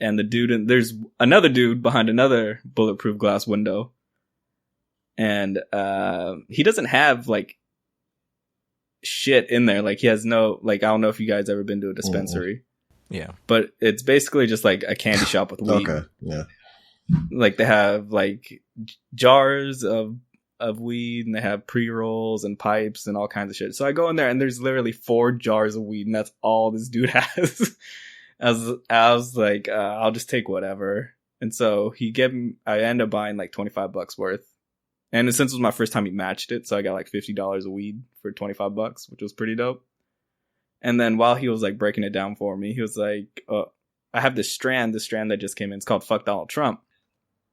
and there's another dude behind another bulletproof glass window. And, he doesn't have like shit in there. Like he has no, like, I don't know if you guys ever been to a dispensary.
Yeah.
But it's basically just like a candy shop with weed.
Okay. Yeah.
Like they have like jars of weed and they have pre-rolls and pipes and all kinds of shit. So I go in there and there's literally 4 jars of weed and that's all this dude has. I was like, I'll just take whatever. And so I ended up buying like $25 worth. And since it was my first time, he matched it. So I got like $50 of weed for $25, which was pretty dope. And then while he was like breaking it down for me, he was like, I have this strand that just came in. It's called Fuck Donald Trump.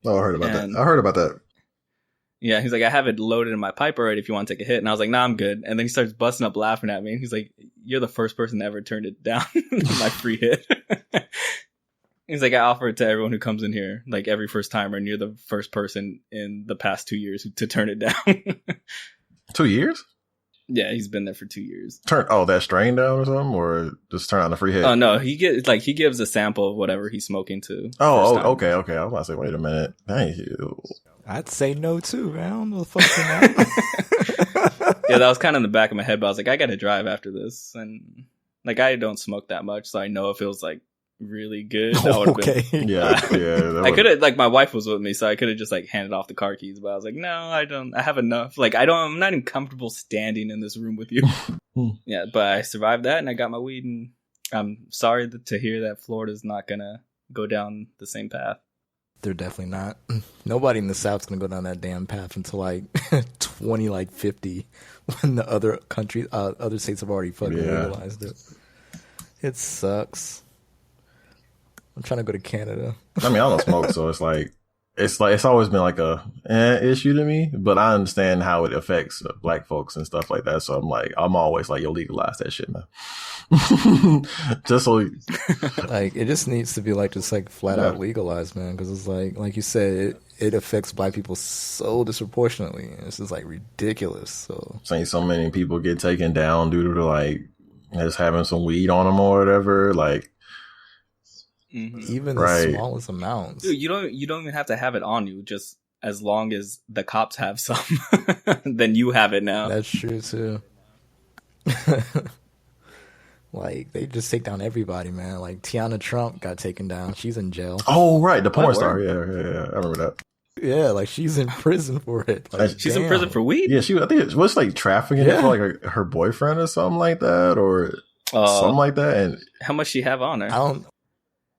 Oh, I heard about that. I heard about that.
Yeah, he's like, I have it loaded in my pipe already if you want to take a hit. And I was like, nah, I'm good. And then he starts busting up laughing at me. And he's like, you're the first person that ever turned it down. My free hit. He's like, I offer it to everyone who comes in here, like every first timer. And you're the first person in the past 2 years to turn it down.
2 years?
Yeah, he's been there for 2 years.
That strain down or something? Or just turn on the free hit?
Oh, no. He gives a sample of whatever he's smoking to.
Okay. I was about to say, wait a minute. Thank you.
I'd say no too, man. I don't know the fuck that.
Yeah, that was kind of in the back of my head, but I was like, I gotta drive after this. And like, I don't smoke that much, so I know it feels like really good.
Okay.
Yeah.
I could have, like, my wife was with me, so I could have just like handed off the car keys, but I was like, no, I don't. I have enough. Like, I'm not even comfortable standing in this room with you. Yeah, but I survived that, and I got my weed, and I'm sorry to hear that Florida's not gonna go down the same path.
They're definitely not. Nobody in the South's gonna go down that damn path until like 2050, when the other countries, other states have already fucking legalized it. It sucks. I'm trying to go to Canada. I
mean, I don't smoke, so it's always been like a issue to me. But I understand how it affects Black folks and stuff like that. So I'm always like, yo, legalize that shit, man. Just so
like, it just needs to be like just like flat out legalized, man. Because it's like you said, it affects Black people so disproportionately. It's just like ridiculous. So
saying so many people get taken down due to like just having some weed on them or whatever, like.
Even the smallest amounts.
Dude, you don't even have to have it on you. Just as long as the cops have some, then you have it now.
That's true too. Like, they just take down everybody, man. Like, Teanna Trump got taken down. She's in jail.
Oh, right. The porn star. Yeah. I remember that.
Yeah, like, she's in prison for it. Like,
she's in prison for weed?
Yeah, I think it was like trafficking it for like her boyfriend or something like that, or something like that. And
how much she have on her?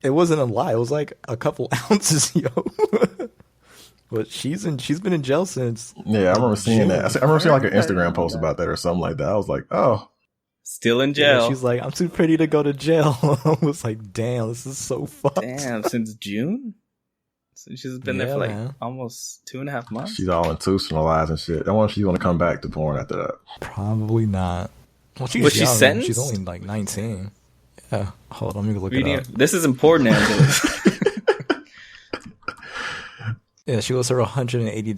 It wasn't a lie. It was like a couple ounces, yo. But she's been in jail since.
Yeah, I remember seeing that. I remember seeing like an Instagram post about that or something like that. I was like, oh.
Still in jail.
Yeah, she's like, I'm too pretty to go to jail. I was like, damn, this is so fucked.
Damn, since June? So she's been there for like almost 2.5 months.
She's all institutionalized and shit. I wonder if she's going to come back to porn after that.
Probably not. Well,
was she sentenced?
She's only like 19. Yeah. Hold on, let me look it up.
This is important, Angelus.
Yeah, she was 180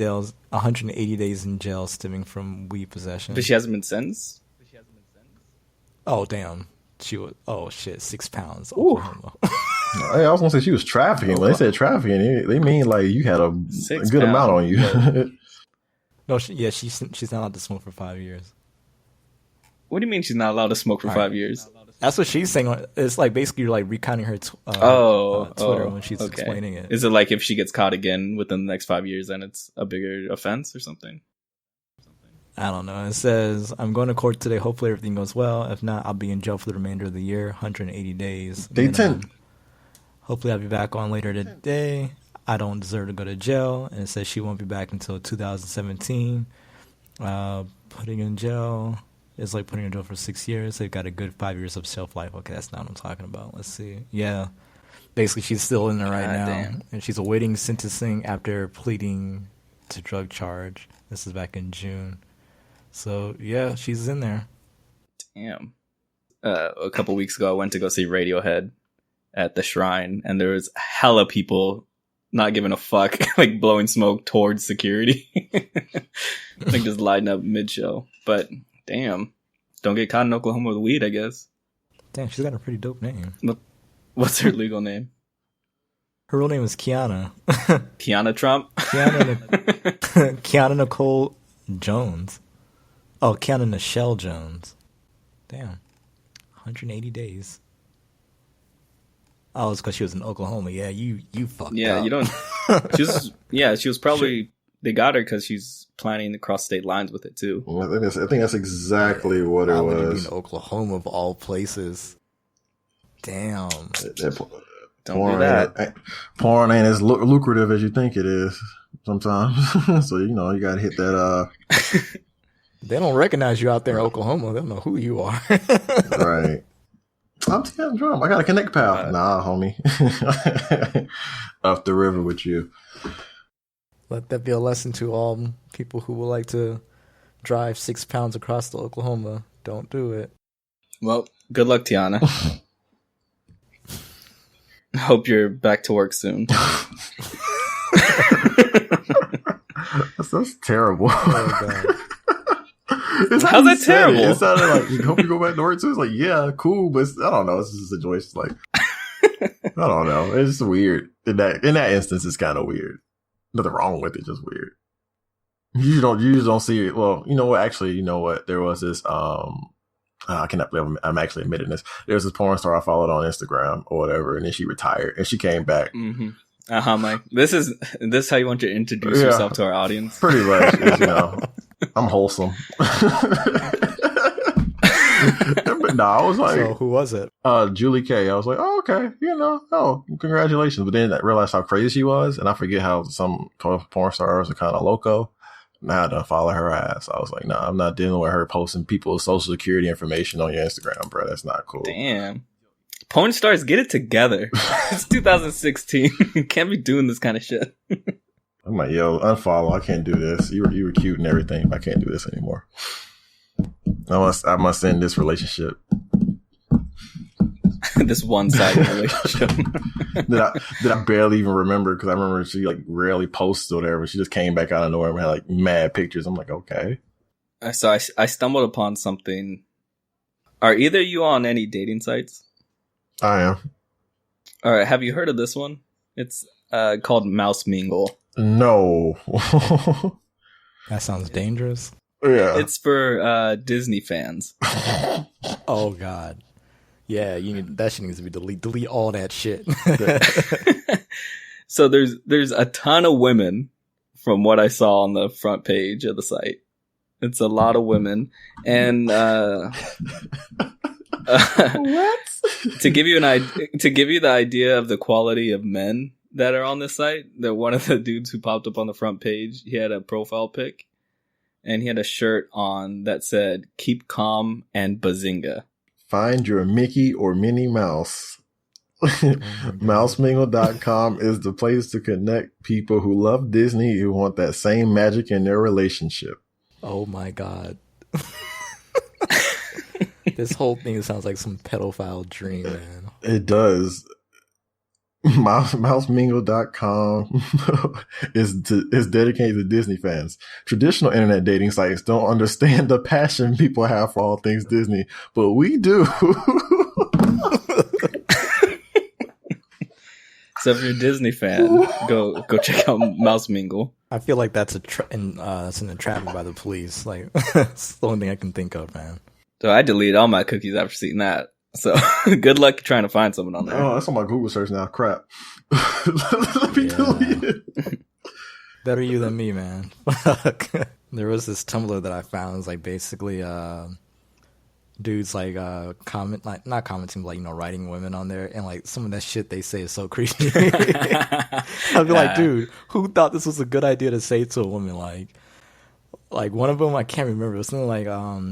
days in jail stemming from weed possession.
But she hasn't been sentenced?
Oh, damn. She was, 6 pounds.
Hey, I was gonna say she was trafficking. When they said trafficking, they mean like you had a good amount on you.
No, she's not allowed to smoke for 5 years.
What do you mean she's not allowed to smoke for 5 years?
That's what she's saying. It's like basically you're like recounting her Twitter when she's explaining it.
Is it like if she gets caught again within the next 5 years, then it's a bigger offense or something?
I don't know. It says, I'm going to court today. Hopefully everything goes well. If not, I'll be in jail for the remainder of the year. 180 days.
They tend.
Hopefully I'll be back on later today. I Don't Deserve to Go to Jail, and it says she won't be back until 2017. Putting in jail is like putting in jail for 6 years. They've got a good 5 years of shelf life. Okay, that's not what I'm talking about. Let's see. Yeah. Basically, she's still in there right now. Damn. And she's awaiting sentencing after pleading to drug charge. This is back in June. So, yeah, she's in there.
Damn. A couple weeks ago, I went to go see Radiohead at the Shrine, and there was hella people not giving a fuck, like blowing smoke towards security. Like just lighting up mid-show. But, damn. Don't get caught in Oklahoma with weed, I guess.
Damn, she's got a pretty dope name.
What's her legal name?
Her real name is Teanna.
Teanna Trump?
Teanna Nicole Jones. Oh, Teanna Nichelle Jones. Damn. 180 days. Oh, it's because she was in Oklahoma. Yeah, you fucked up.
Yeah, you don't... She was probably... They got her because she's planning to cross state lines with it, too.
Well, I think that's exactly what it was.
Be in Oklahoma, of all places. Damn.
Don't do that.
Porn ain't as lucrative as you think it is sometimes. So, you got to hit that...
They don't recognize you out there in Oklahoma. They don't know who you are.
Right. I'm Teanna Trump. I got a connect pal. Nah, homie. Up the river with you.
Let that be a lesson to all people who would like to drive 6 pounds across to Oklahoma. Don't do it.
Well, good luck, Teanna. Hope you're back to work soon.
That's terrible. Oh, God.
How's that terrible?
It sounded like, hope you go back to work too. It's like, yeah, cool, but I don't know. It's just a situation. Like, I don't know. It's just weird. In that instance, it's kind of weird. Nothing wrong with it, just weird. You just don't see it. Well, you know what? Actually, you know what? There was this. I cannot believe I'm actually admitting this. There was this porn star I followed on Instagram or whatever, and then she retired and she came back.
Mm-hmm. Mike. This is how you want to introduce yourself to our audience.
Pretty much, I'm wholesome. But no, I was like,
so who was it?
Julie K. I was like, oh, okay, congratulations. But then I realized how crazy she was, and I forget how some porn stars are kind of loco. Now I don't follow her ass. I was like, nah, I'm not dealing with her posting people's social security information on your Instagram, bro. That's not cool.
Damn. Porn stars, get it together. It's 2016. You can't be doing this kind of shit.
I'm like, yo, unfollow. I can't do this. You were cute and everything, but I can't do this anymore. I must end this relationship.
This one-sided relationship.
Did I barely even remember, because I remember she like rarely posts or whatever. She just came back out of nowhere and had like mad pictures. I'm like, okay.
So I stumbled upon something. Are either of you on any dating sites?
I am.
All right. Have you heard of this one? It's called Mouse Mingle.
No.
That sounds dangerous.
Yeah.
It's for Disney fans.
Oh, God. Yeah, that shit needs to be deleted. Delete all that shit.
So there's a ton of women from what I saw on the front page of the site. It's a lot of women. And
what?
to give you the idea of the quality of men that are on this site, that one of the dudes who popped up on the front page, he had a profile pic and he had a shirt on that said "Keep Calm and Bazinga."
Find your Mickey or Minnie Mouse. Mousemingle.com is the place to connect people who love Disney who want that same magic in their relationship.
Oh my God. This whole thing sounds like some pedophile dream, man.
It does. Mousemingle.com is dedicated to Disney fans. Traditional internet dating sites don't understand the passion people have for all things Disney, but we do.
So if you're a Disney fan, go check out Mouse Mingle.
I feel like that's that's an entrapment by the police. Like, that's the only thing I can think of, man.
So I deleted all my cookies after seeing that. So good luck trying to find someone on there.
Oh, that's on my Google search now. Crap. Let me delete it.
Better you than me, man. Fuck. There was this Tumblr that I found. It was like basically dudes like comment, like not commenting, but, like, writing women on there, and like some of that shit they say is so creepy. I'd be like, dude, who thought this was a good idea to say to a woman? Like one of them, I can't remember. It was something like,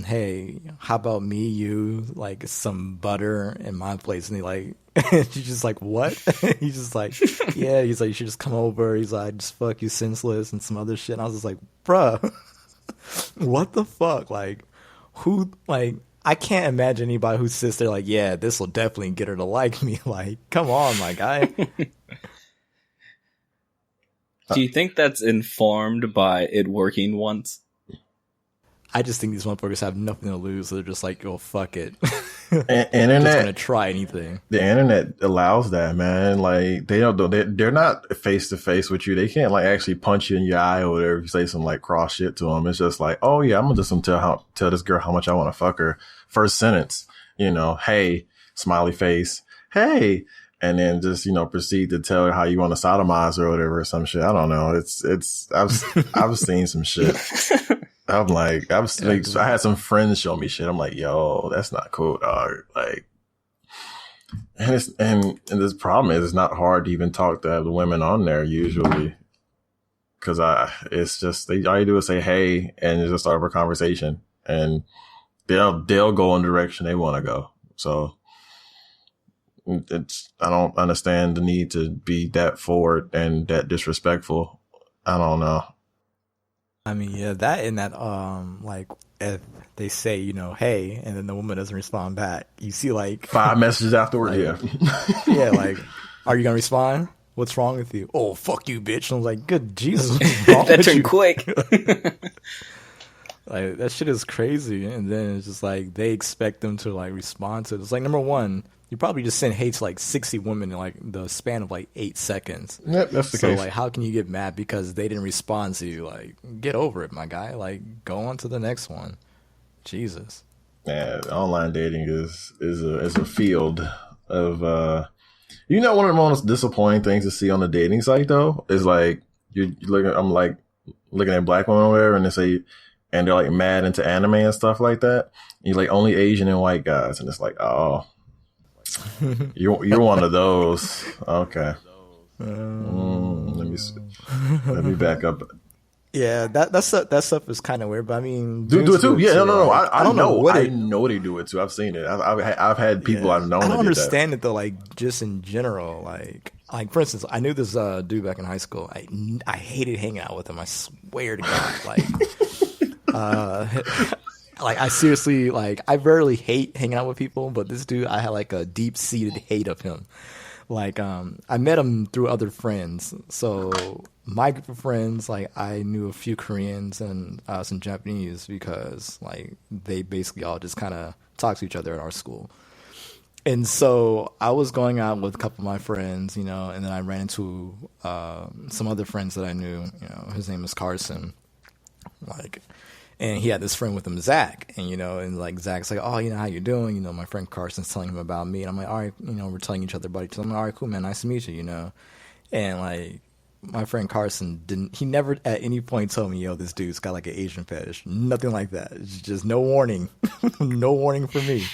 hey, how about me, you, like some butter in my place? And he like, she's just like, what? He's just like, yeah. He's like, you should just come over. He's like, just fuck you senseless and some other shit. And I was just like, bruh, what the fuck? Like, who, like, I can't imagine anybody who sits there like, yeah, this will definitely get her to like me. Like, come on, my guy.
Do you think that's informed by it working once?
I just think these motherfuckers have nothing to lose, so they're just like, "Yo, fuck it."
Internet,
just gonna try anything.
The internet allows that, man. Like they're not face to face with you. They can't like actually punch you in your eye or whatever if you say some like cross shit to them. It's just like, oh yeah, I'm gonna just tell this girl how much I want to fuck her. First sentence, hey, smiley face, hey. And then just, proceed to tell her how you want to sodomize her or whatever or some shit. I don't know. I've seen some shit. I'm like, I had some friends show me shit. I'm like, yo, that's not cool, dog. Like, and this problem is it's not hard to even talk to the women on there usually. Cause it's just, all you do is say, hey, and just start a conversation, and they'll go in the direction they want to go. So I don't understand the need to be that forward and that disrespectful. I don't know.
I mean, yeah, that and that, like, if they say, hey, and then the woman doesn't respond back, you see, like,
5 messages afterward.
Like, yeah, like, are you gonna respond? What's wrong with you? Oh, fuck you, bitch. And I was like, good Jesus,
that turned quick.
Like, that shit is crazy. And then it's just like they expect them to like respond to it. It's like, number one, you probably just sent hate to like 60 women in like the span of like 8 seconds.
Yep, that's the case.
So like, how can you get mad because they didn't respond to you? Like, get over it, my guy. Like, go on to the next one. Jesus.
Yeah, online dating is a field of one of the most disappointing things to see on the dating site though is like I'm like looking at black women over there and they're like mad into anime and stuff like that. And you're like only Asian and white guys, and it's like, oh. You're one of those. Okay. Let me back up.
Yeah, that stuff is kind of weird, but I mean,
do it too. Yeah, no. I don't know. I
they
know they do it too. I've seen it. I've had people I've known.
I don't understand it though. Like, just in general, like for instance, I knew this dude back in high school. I hated hanging out with him. I swear to God, like I seriously, like, I rarely hate hanging out with people, but this dude, I had like a deep-seated hate of him. Like, I met him through other friends. So my group of friends, like, I knew a few Koreans and some Japanese because, like, they basically all just kind of talk to each other at our school. And so I was going out with a couple of my friends, and then I ran into some other friends that I knew. His name is Carson. Like, and he had this friend with him, Zach, and like Zach's like, oh, how you doing? My friend Carson's telling him about me, and I'm like, all right, we're telling each other about each other. I'm like, all right, cool, man, nice to meet you, and like my friend Carson he never at any point told me, yo, this dude's got like an Asian fetish, nothing like that. It's just no warning, no warning for me.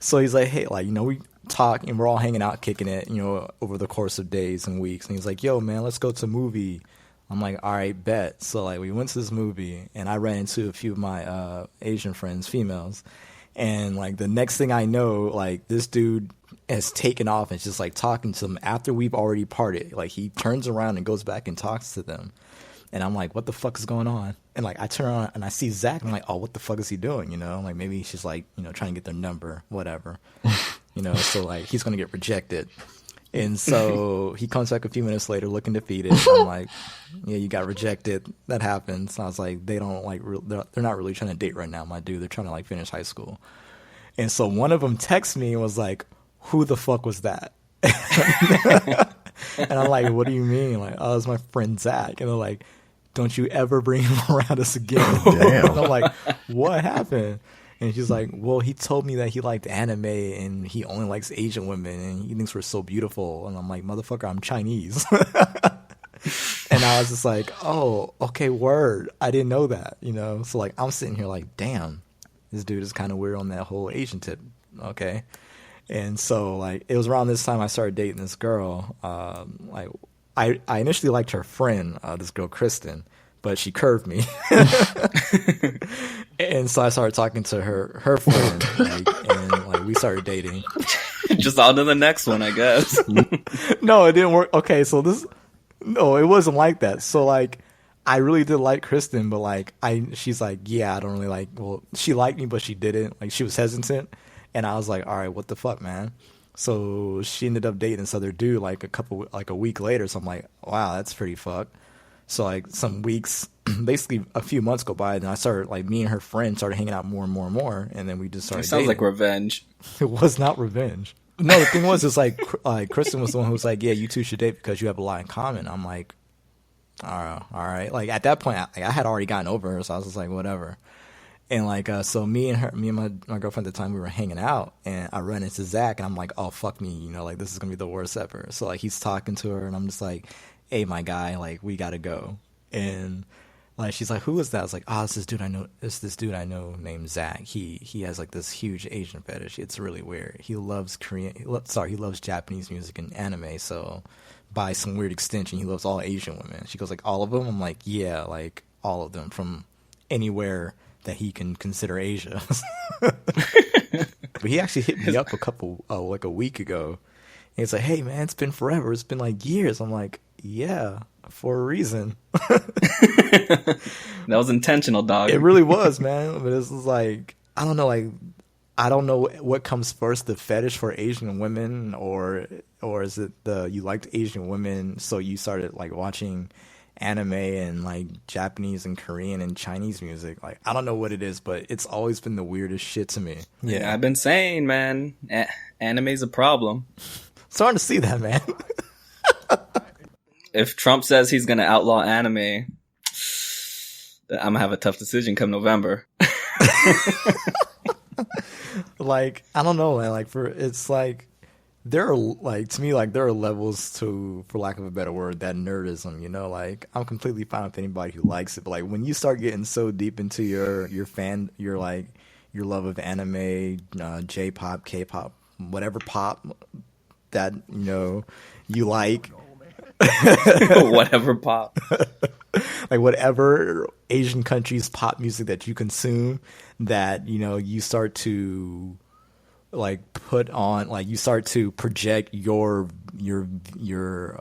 So he's like, hey, like, we talk and we're all hanging out, kicking it, over the course of days and weeks, and he's like, yo, man, let's go to a movie. I'm like, all right, bet. So like we went to this movie, and I ran into a few of my Asian friends, females, and like the next thing I know, like this dude has taken off and just like talking to them after we've already parted. Like he turns around and goes back and talks to them, and I'm like, what the fuck is going on? And like I turn around and I see Zach, and I'm like, oh, what the fuck is he doing? Like maybe she's like trying to get their number, whatever, So like he's gonna get rejected. And so he comes back a few minutes later looking defeated. I'm like, yeah, you got rejected. That happens. I was like, they don't like, they're not really trying to date right now, my dude. They're trying to like finish high school. And so one of them texted me and was like, who the fuck was that? And I'm like, what do you mean? Like, oh, it's my friend Zach. And they're like, don't you ever bring him around us again.
Damn.
And I'm like, what happened? And she's like, well, he told me that he liked anime and he only likes Asian women and he thinks we're so beautiful. And I'm like, motherfucker, I'm Chinese. And I was just like, oh, okay, word. I didn't know that, So like, I'm sitting here like, damn, this dude is kind of weird on that whole Asian tip. Okay. And so, like, it was around this time I started dating this girl. Like, I initially liked her friend, this girl, Kristen, but she curved me. And so I started talking to her friend, like, and, like, we started dating.
Just on to the next one, I guess.
No, it didn't work. Okay, so no, it wasn't like that. So, like, I really did like Kristen, but, like, she's like, yeah, I don't really like, well, she liked me, but she didn't. Like, she was hesitant. And I was like, all right, what the fuck, man? So she ended up dating this other dude like a week later. So I'm like, wow, that's pretty fucked. So like some weeks, basically a few months go by, and I started, like, me and her friend started hanging out more and more and more, and then we just started.
It sounds
dating.
like revenge.
It was not revenge. No, the thing was, it's like Kristen was the one who was like, yeah, you two should date because you have a lot in common. I'm like, all right. Like at that point, I had already gotten over her, so I was just like, whatever. And like, so me and my girlfriend at the time, we were hanging out, and I run into Zach, and I'm like, oh, fuck me, you know, like, this is gonna be the worst ever. So like, he's talking to her, and I'm just like, hey, my guy, like, we gotta go. And like, she's like, who is that? I was like, oh, it's this dude I know named Zach. He has like this huge Asian fetish. It's really weird. He loves he loves Japanese music and anime. So by some weird extension, he loves all Asian women. She goes, like, all of them? I'm like, yeah, like all of them from anywhere that he can consider Asia. But he actually hit me up like a week ago. And he's like, hey, man, it's been forever. It's been like years. I'm like, yeah, for a reason.
That was intentional, dog.
It really was, man. But it's like, I don't know, like, I don't know what comes first, the fetish for Asian women, or is it you liked Asian women, so you started like watching anime and like Japanese and Korean and Chinese music. Like, I don't know what it is, but it's always been the weirdest shit to me.
Yeah, I've been saying, man, anime's a problem.
Starting to see that, man.
If Trump says he's gonna outlaw anime, I'm gonna have a tough decision come November.
Like, I don't know, man. Like, it's like, there are, like, to me, like, there are levels to, for lack of a better word, that nerdism, you know? Like, I'm completely fine with anybody who likes it, but like, when you start getting so deep into your love of anime, J-pop, K-pop, whatever pop that, you know, you like.
Whatever pop.
Like, whatever Asian countries pop music that you consume, that, you know, you start to like put on, like, you start to project your view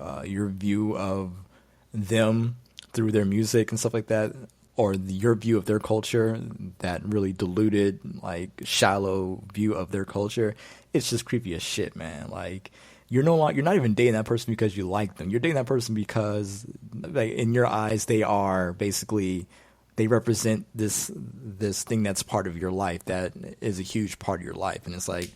of them through their music and stuff like that, or your view of their culture, that really diluted, like, shallow view of their culture. It's just creepy as shit, man. Like, you're not even dating that person because you like them. You're dating that person because, like, in your eyes, they represent this thing that's part of your life, that is a huge part of your life. And it's like,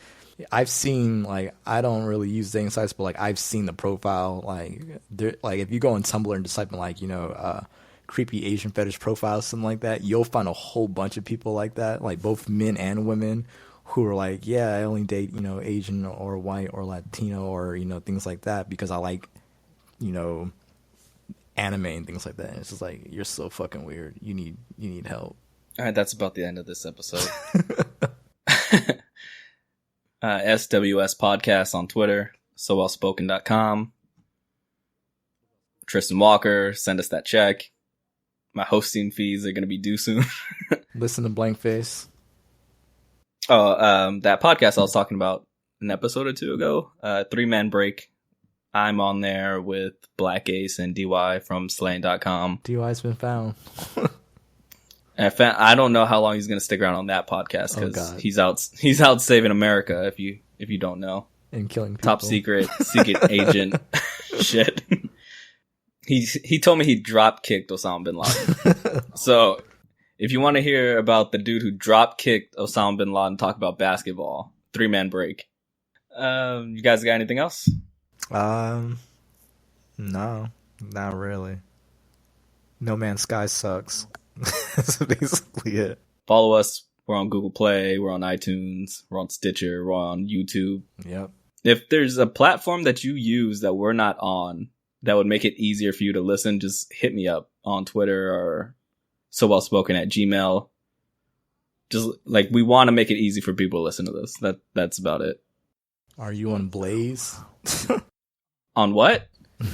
I've seen, like, I don't really use dating sites, but like, I've seen the profile, like, if you go on Tumblr and just type in, like, you know, creepy Asian fetish profiles, something like that, you'll find a whole bunch of people like that, like both men and women, who are like, yeah, I only date, you know, Asian or white or Latino or, you know, things like that because I like, you know, anime and things like that. And it's just like, you're so fucking weird. You need help.
All right, that's about the end of this episode. SWS Podcast on Twitter, sowellspoken.com. Tristan Walker, send us that check. My hosting fees are going to be due soon.
Listen to Blank Face.
Oh, that podcast I was talking about an episode or two ago, 3-Man Break. I'm on there with Black Ace and DY from Slaying.com.
DY's been found.
I don't know how long he's going to stick around on that podcast because he's out saving America. If you don't know,
and killing people.
Top secret agent shit. He told me he drop kicked Osama bin Laden. So if you want to hear about the dude who drop kicked Osama bin Laden, talk about basketball, 3-Man Break. You guys got anything else?
No, not really. No Man's Sky sucks. That's basically it.
Follow us. We're on Google Play. We're on iTunes. We're on Stitcher. We're on YouTube.
Yep.
If there's a platform that you use that we're not on that would make it easier for you to listen, just hit me up on Twitter or sowellspoken@gmail.com. just like we want to make it easy for people to listen to this. That's about it.
Are you on Blaze?
On what?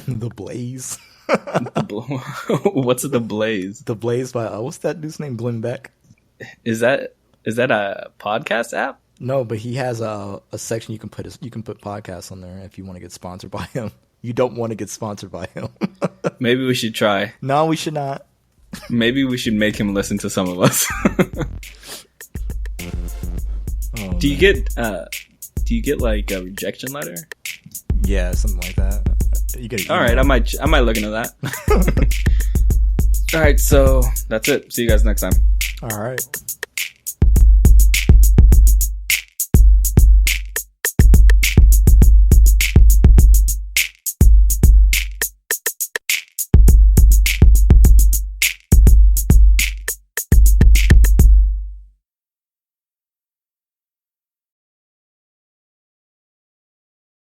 The Blaze.
What's the Blaze?
The Blaze by what's that dude's name? Glenn Beck.
Is that a podcast app?
No, but he has a section you can put podcasts on there if you want to get sponsored by him. You don't want to get sponsored by him.
Maybe we should try.
No, we should not.
Maybe we should make him listen to some of us. Do you get like a rejection letter?
Yeah, something like that. You get
all right, I might look into that. All right, so that's it. See you guys next time.
All right.